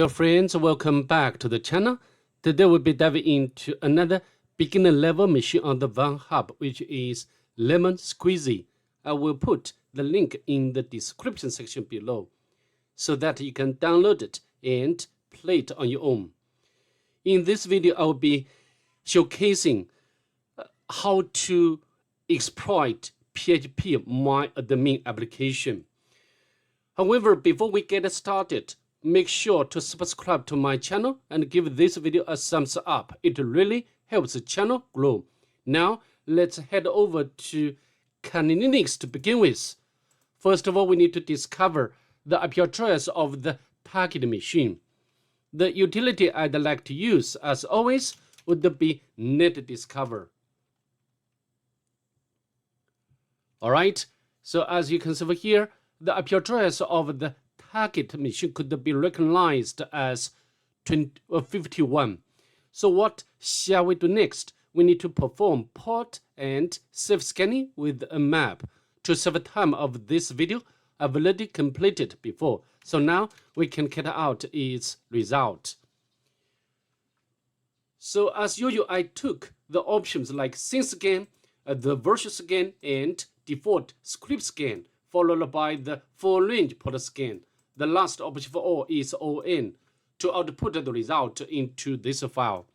Dear friends, welcome back to the channel. Today we'll be diving into another beginner level machine on the VulnHub, which is LemonSqueezy. I will put the link in the description section below so that you can download it and play it on your own. In this video, I will be showcasing how to exploit phpMyAdmin application. However, before we get started, make sure to subscribe to my channel and give this video a thumbs up. It really helps the channel grow. Now, let's head over to Kali Linux to begin with. First of all, we need to discover the IP address of the target machine. The utility I'd like to use, as always, would be netdiscover. Alright, so as you can see over here, the IP address of the target machine could be recognized as 51. So what shall we do next? We need to perform port and self scanning with a map. To save time of this video, I've already completed before. So now we can get out its result. So as usual, I took the options like sync scan, the virtual scan, and default script scan, followed by the full range port scan. The last option for all is ON to output the result into this file.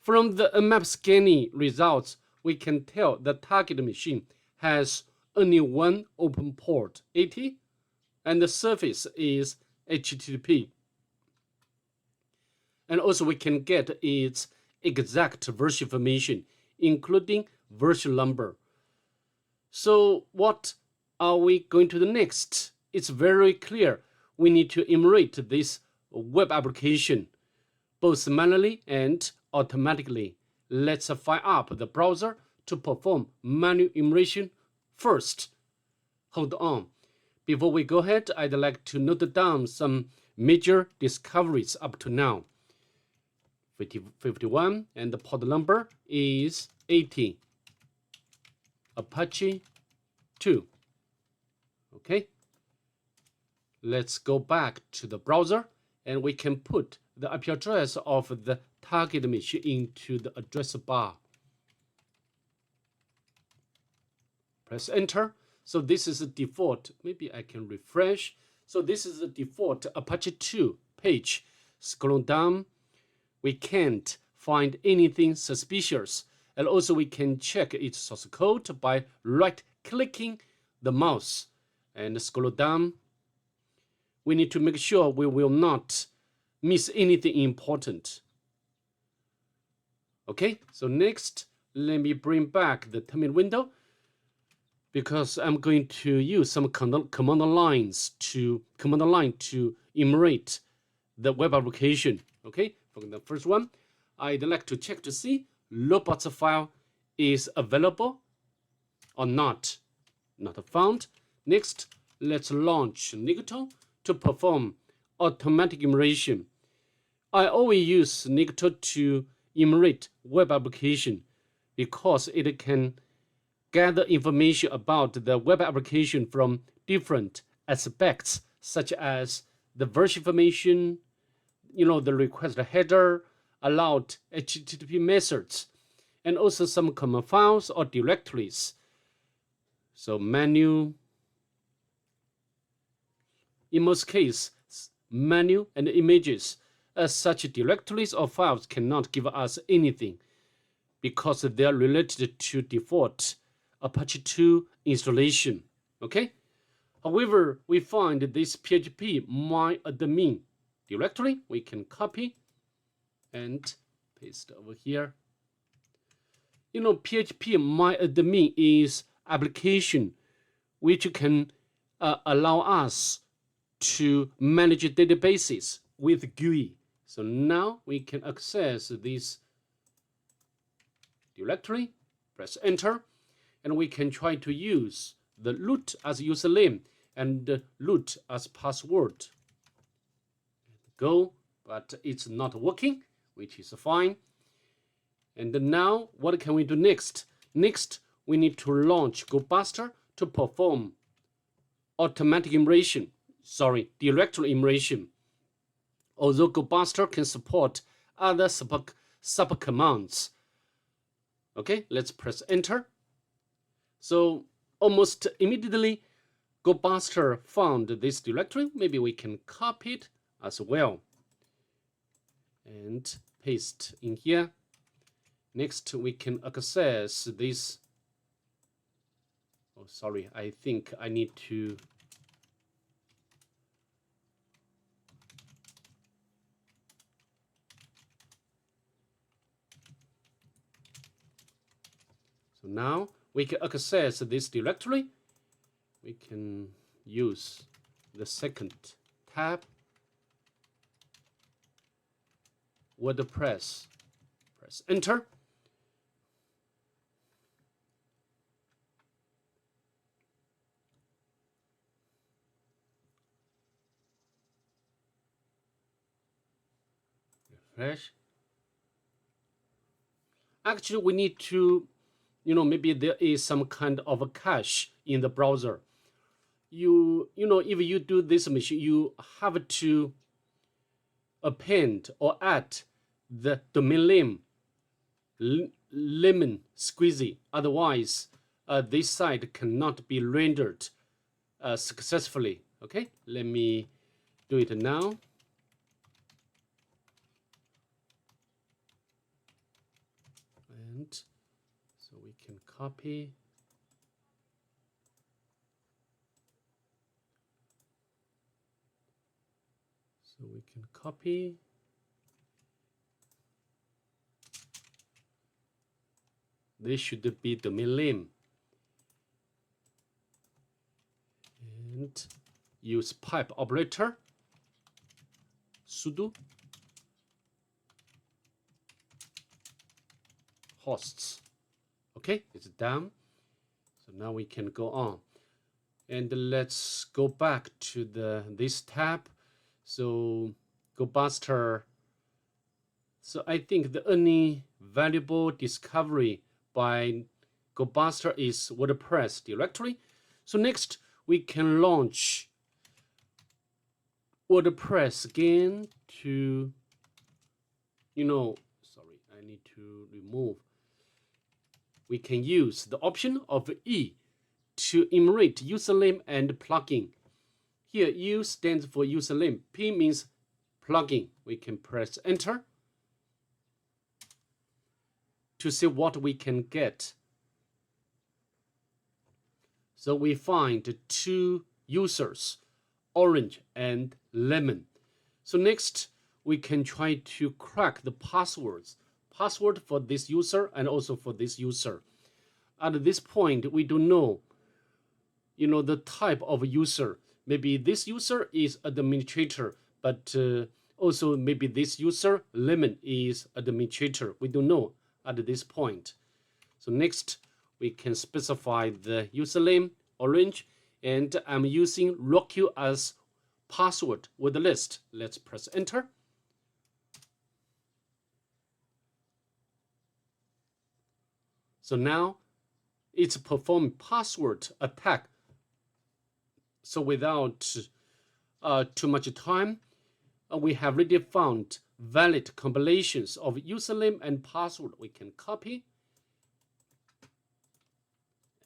From the map scanning results, we can tell the target machine has only one open port, 80, and the surface is HTTP. And also we can get its exact version information, including version number. So what are we going to do next? It's very clear. We need to enumerate this web application, both manually and automatically. Let's fire up the browser to perform manual enumeration first. Hold on. Before we go ahead, I'd like to note down some major discoveries up to now. 51, and the port number is 80. Apache 2. Okay. Let's go back to the browser and we can put the IP address of the target machine into the address bar. Press enter. So this is the default. Maybe I can refresh. So this is the default Apache 2 page. Scroll down. We can't find anything suspicious. And also we can check its source code by right-clicking the mouse and scroll down. We need to make sure we will not miss anything important. Okay, so next, let me bring back the terminal window because I'm going to use some command line to enumerate the web application. Okay, for the first one, I'd like to check to see robots file is available or not. Not found. Next, let's launch Nicto to perform automatic enumeration. I always use Nicto to enumerate web application because it can gather information about the web application from different aspects, such as the version information, the request header, allowed HTTP methods, and also some common files or directories. So menu. In most cases, menu and images, as such directories or files cannot give us anything because they are related to default Apache 2 installation. Okay. However, we find this phpMyAdmin directory. We can copy and paste over here. phpMyAdmin is application which can allow us to manage databases with GUI. So now we can access this directory, press enter, and we can try to use the root as username and root as password. Go, but it's not working, which is fine. And now what can we do next? Next, we need to launch Gobuster to perform automatic enumeration. Directory enumeration. although Gobuster can support other sub commands. Okay, let's press enter. So almost immediately, Gobuster found this directory. Maybe we can copy it as well and paste in here. Next, we can access this. Oh, sorry, I think I need to. So now we can access this directory. We can use the second tab, WordPress. Press enter. Refresh. Actually, we need to, maybe there is some kind of a cache in the browser. If you do this machine, you have to append or add the domain name LemonSqueezy. Otherwise, this site cannot be rendered successfully. Okay, let me do it now. And so we can copy. So we can copy. This should be domain name. And use pipe operator, sudo hosts. Okay, it's done. So now we can go on. And let's go back to this tab. So Gobuster. So I think the only valuable discovery by Gobuster is WordPress directory. So next we can launch WordPress again to, sorry, I need to remove. We can use the option of E to enumerate username and plugin. Here, U stands for username, P means plugin. We can press enter to see what we can get. So we find two users, Orange and Lemon. So next, we can try to crack the password for this user and also for this user. At this point, we don't know, the type of user. Maybe this user is administrator, but also maybe this user, Lemon, is administrator. We don't know at this point. So next, we can specify the username, Orange, and I'm using Rockq as password with the list. Let's press enter. So now it's performing password attack. So without too much time, we have already found valid combinations of username and password. We can copy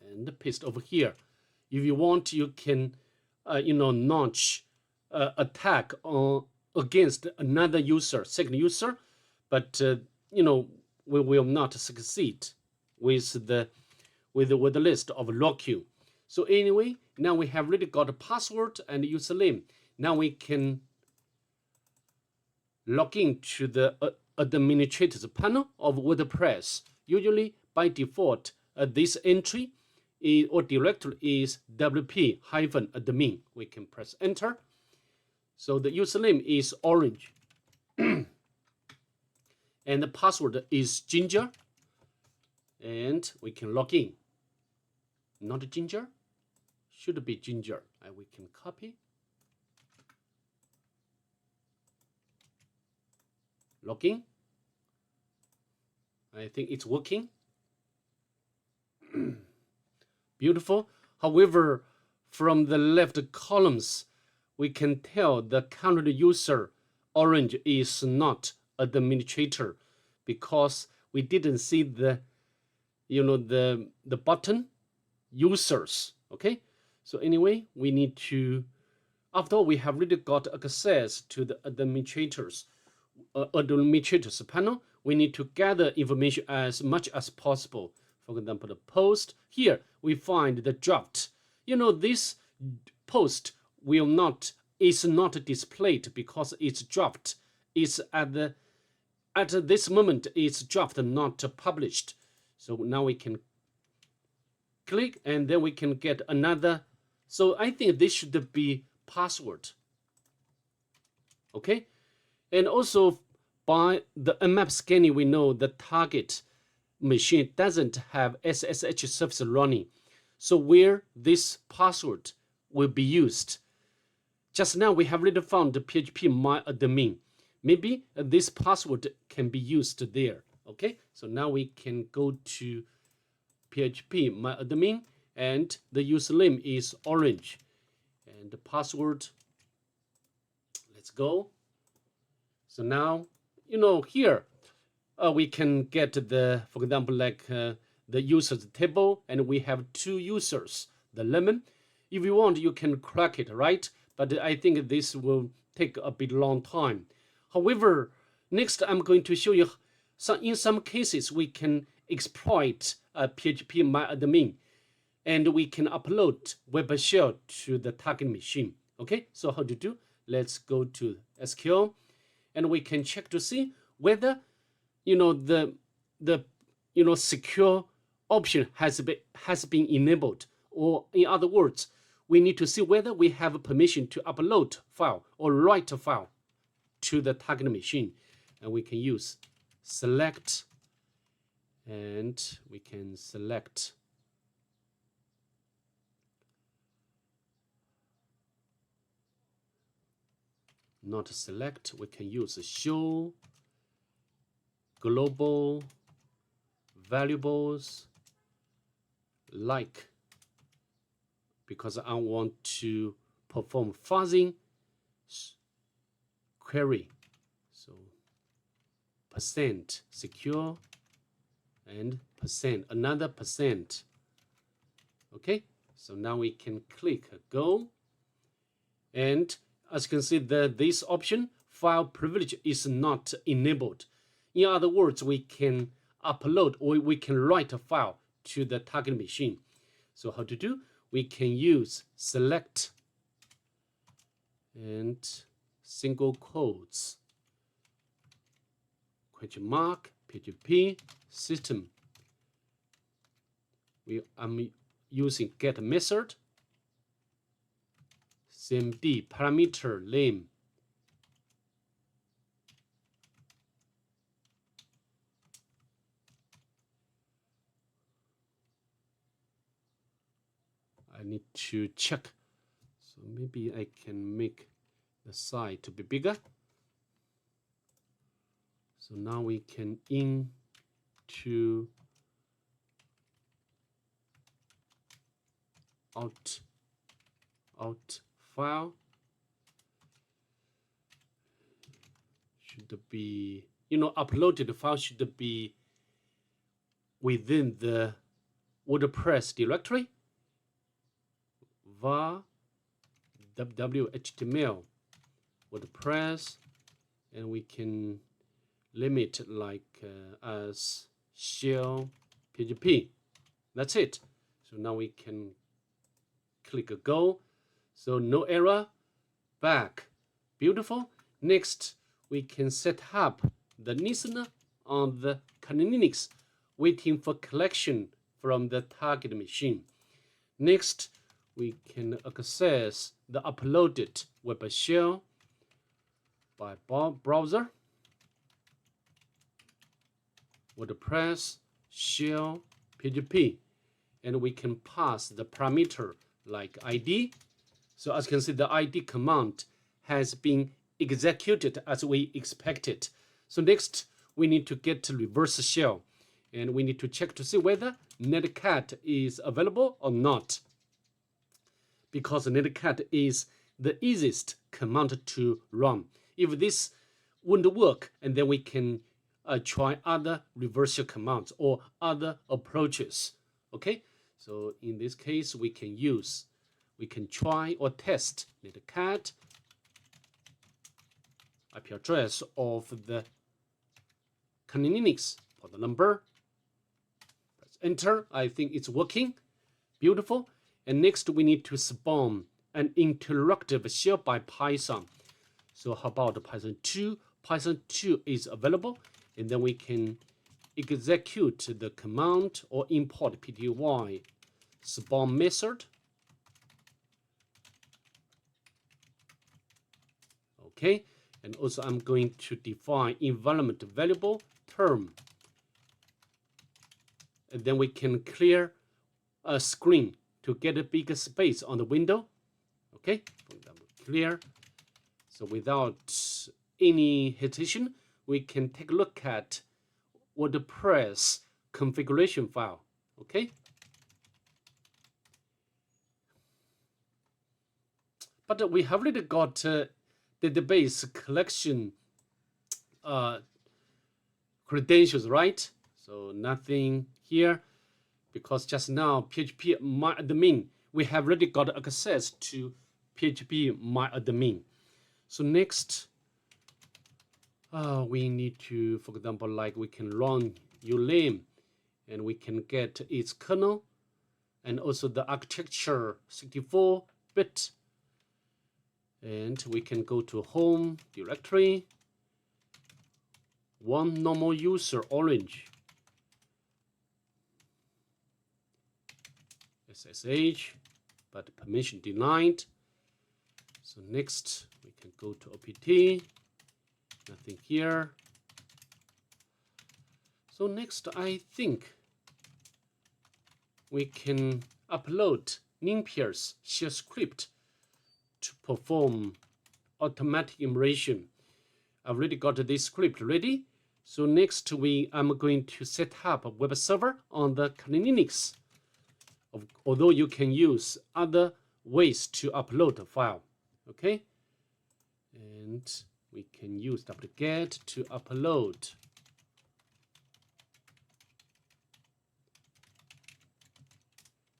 and paste over here. If you want, you can, launch attack against another user, second user, but we will not succeed with the list of Rockq. So anyway, now we have already got a password and username. Now we can log into the administrators panel of WordPress. Usually by default, this entry or directory is wp-admin. We can press enter. So the username is Orange. And the password is Ginger. And we can log in. Not Ginger. Should be Ginger. And we can copy. Login. I think it's working. Beautiful. However, from the left columns, we can tell the current user, orange is not administrator because we didn't see the the button users. Okay, so anyway, we need to, after all, we have already got access to the administrators panel. We need to gather information as much as possible. For example, the post here we find the draft. This post is not displayed because it's draft. It's at this moment it's draft, not published. So now we can click and then we can get another. So I think this should be password. Okay, and also by the Nmap scanning, we know the target machine doesn't have SSH service running. So where this password will be used. Just now we have already found the phpMyAdmin. Maybe this password can be used there. Okay, so now we can go to phpMyAdmin and the username is orange and the password, let's go. So now here we can get the, for example, like the users table, and we have 2 users, the lemon. If you want, you can crack it, right? But I think this will take a bit long time. However, next I'm going to show you in some cases we can exploit phpMyAdmin and we can upload web shell to the target machine. Okay, so how to do? Let's go to SQL and we can check to see whether the secure option has been enabled, or in other words, we need to see whether we have permission to upload file or write a file to the target machine. And we can use select, and we can select not select, we can use show global variables like, because I want to perform fuzzing query. So percent secure and another percent. Okay, so now we can click go, and as you can see that this option file privilege is not enabled. In other words, we can upload or we can write a file to the target machine. So how to do? We can use select and single quotes question mark php system. I'm using get method cmd parameter name I need to check, so maybe I can make the size to be bigger. So now we can into out file should be, uploaded file should be within the WordPress directory var www.html WordPress, and we can limit like as shell php. That's it. So now we can click go. So no error, back, beautiful. Next we can set up the listener on the Linux, waiting for collection from the target machine. Next we can access the uploaded web shell by browser WordPress shell php, and we can pass the parameter like id. So as you can see, the id command has been executed as we expected. So next we need to get to reverse shell, and we need to check to see whether netcat is available or not, because netcat is the easiest command to run. If this wouldn't work, and then we can try other reversal commands or other approaches. Okay, so in this case, we can try or test netcat IP address of the Kali Linux port number. Press enter. I think it's working. Beautiful. And next we need to spawn an interactive shell by Python. So how about Python 2? Python 2 is available, and then we can execute the command or import pty spawn method. Okay, and also I'm going to define environment variable term, and then we can clear a screen to get a bigger space on the window. Okay, clear. So without any hesitation, we can take a look at WordPress configuration file. Okay, but we have already got database collection credentials, right? So nothing here, because just now phpMyAdmin, we have already got access to phpMyAdmin. So next, we need to, for example, like we can run ulame, and we can get its kernel, and also the architecture 64-bit. And we can go to home directory, one normal user orange, SSH, but permission denied. So next we can go to OPT, nothing here. So next I think we can upload linpeas shell script to perform automatic enumeration. I've already got this script ready. So next I'm going to set up a web server on the Kali Linux. Although you can use other ways to upload a file. Okay, and we can use wget to upload.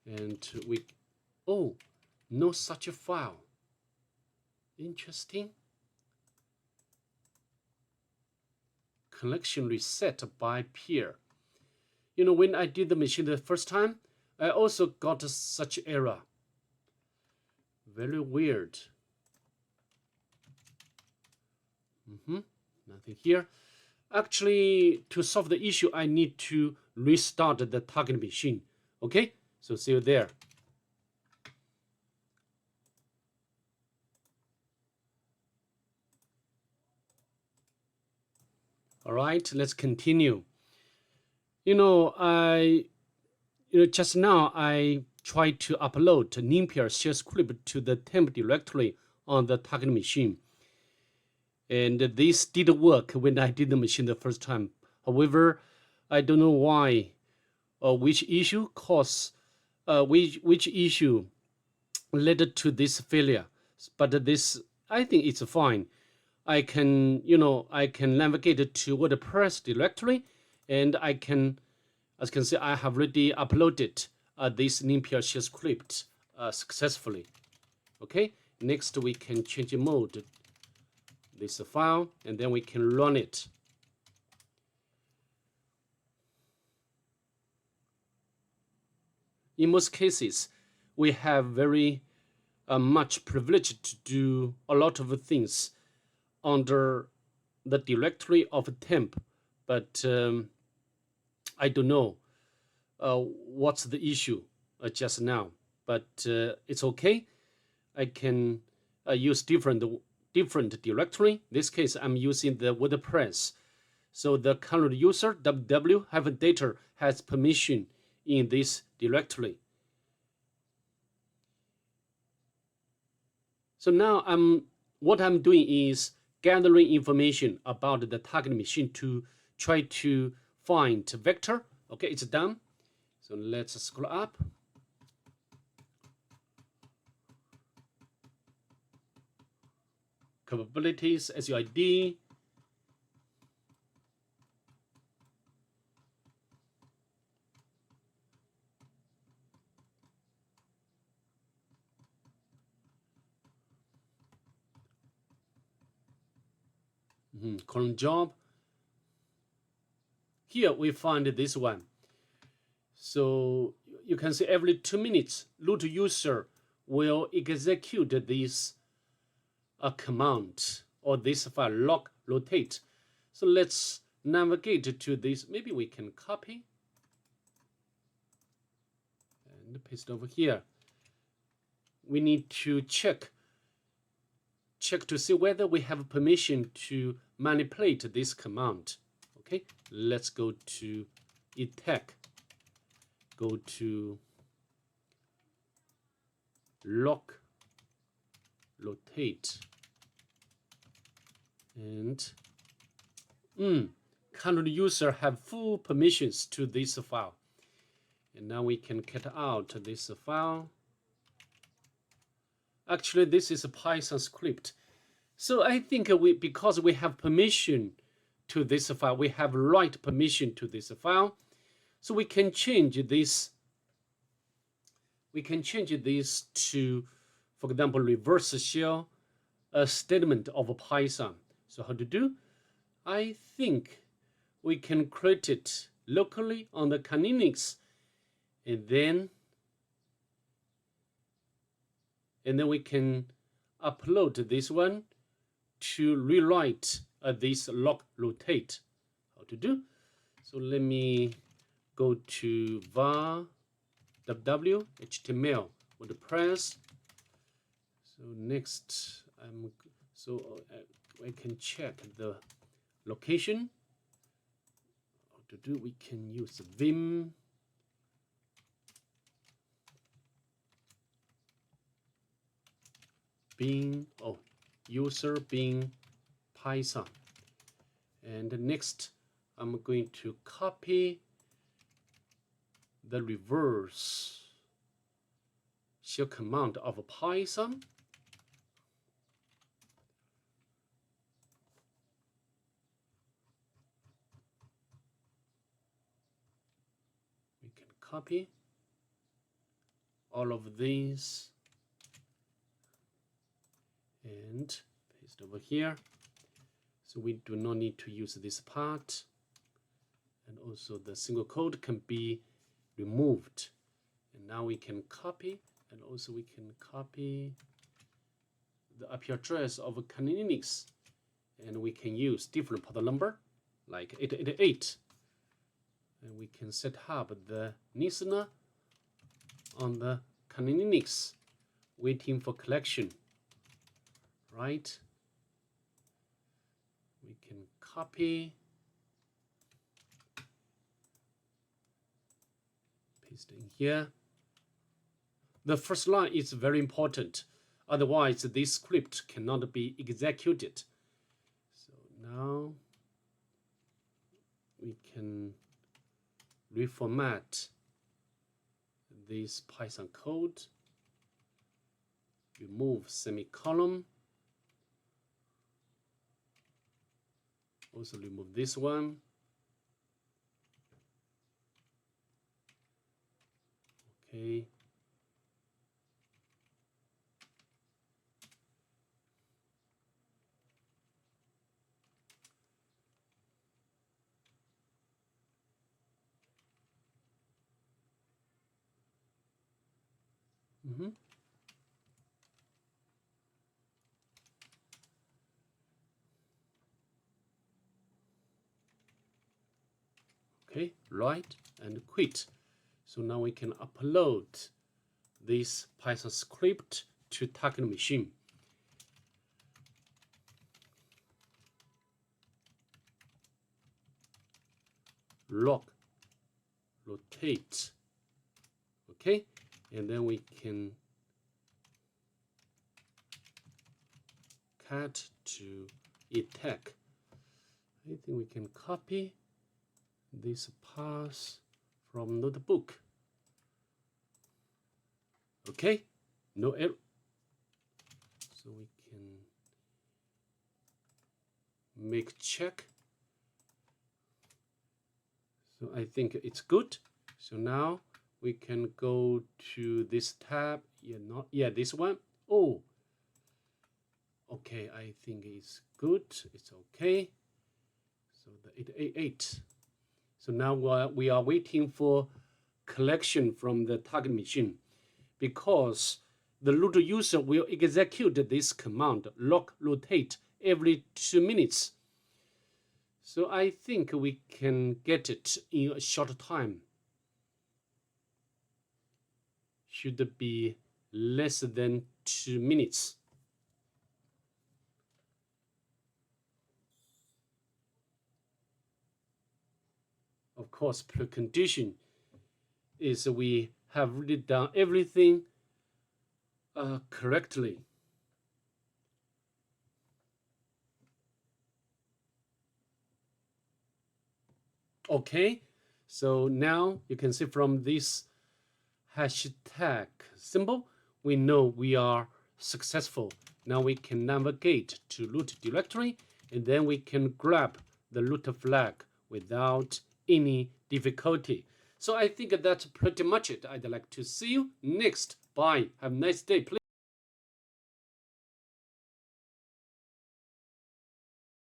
And no such a file. Interesting. Collection reset by peer. You know, when I did the machine the first time, I also got such error. Very weird. Nothing here. Actually, to solve the issue, I need to restart the target machine. Okay, so see you there. All right, let's continue. Just now I tried to upload linpeas shell script to the temp directory on the target machine. And this did work when I did the machine the first time. However, I don't know why, or which issue caused, which issue led to this failure. But this, I think it's fine. I can navigate to WordPress directory, and I can, as you can see, I have already uploaded this linpeas shell script successfully. Okay, next we can change mode this file, and then we can run it. In most cases, we have very much privilege to do a lot of things under the directory of temp, but I don't know what's the issue just now, but it's okay. I can use different directory. In this case, I'm using the WordPress. So the current user www-data has permission in this directory. So now what I'm doing is gathering information about the target machine to try to find vector. Okay, it's done. So let's scroll up. Capabilities, SUID, Cron job. Here we find this one. So you can see every 2 minutes, root user will execute this command or this file logrotate. So let's navigate to this. Maybe we can copy and paste over here. We need to check to see whether we have permission to manipulate this command. Okay, let's go to attack, go to logrotate, and current user have full permissions to this file. And now we can cut out this file. Actually, this is a Python script. So I think because we have permission to this file, we have write permission to this file. So we can change this. We can change this to, for example, reverse shell a statement of Python. So how to do? I think we can create it locally on the Linux, and then we can upload this one to rewrite this logrotate. How to do? So let me go to var HTML WordPress. So next, I can check the location. How to do? We can use Vim. User being Python. And next, I'm going to copy the reverse shell command of Python. We can copy all of these and paste over here. So we do not need to use this part. And also the single code can be removed. And now we can copy, and also we can copy the IP address of Linux. And we can use different port number, like 888. And we can set up the listener on the Linux, waiting for collection. Right? We can copy, paste in here. The first line is very important. Otherwise, this script cannot be executed. So now we can reformat this Python code, remove semicolon, also remove this one. Okay. Okay, right, and quit. So now we can upload this Python script to Tryhackme machine. Logrotate. Okay, and then we can cut to attack. I think we can copy this path from notebook. Okay, no error. So we can make check. So I think it's good. So now we can go to this tab. This one. Oh, Okay, I think it's good. It's okay. So the 888. So now we are waiting for collection from the target machine, because the root user will execute this command logrotate every 2 minutes. So I think we can get it in a short time. Should be less than 2 minutes. Of course, precondition is we have really done everything correctly. Okay, so now you can see from this hashtag symbol, we know we are successful. Now we can navigate to root directory, and then we can grab the root flag without any difficulty. So I think that's pretty much it. I'd like to see you next. Bye. Have a nice day, please.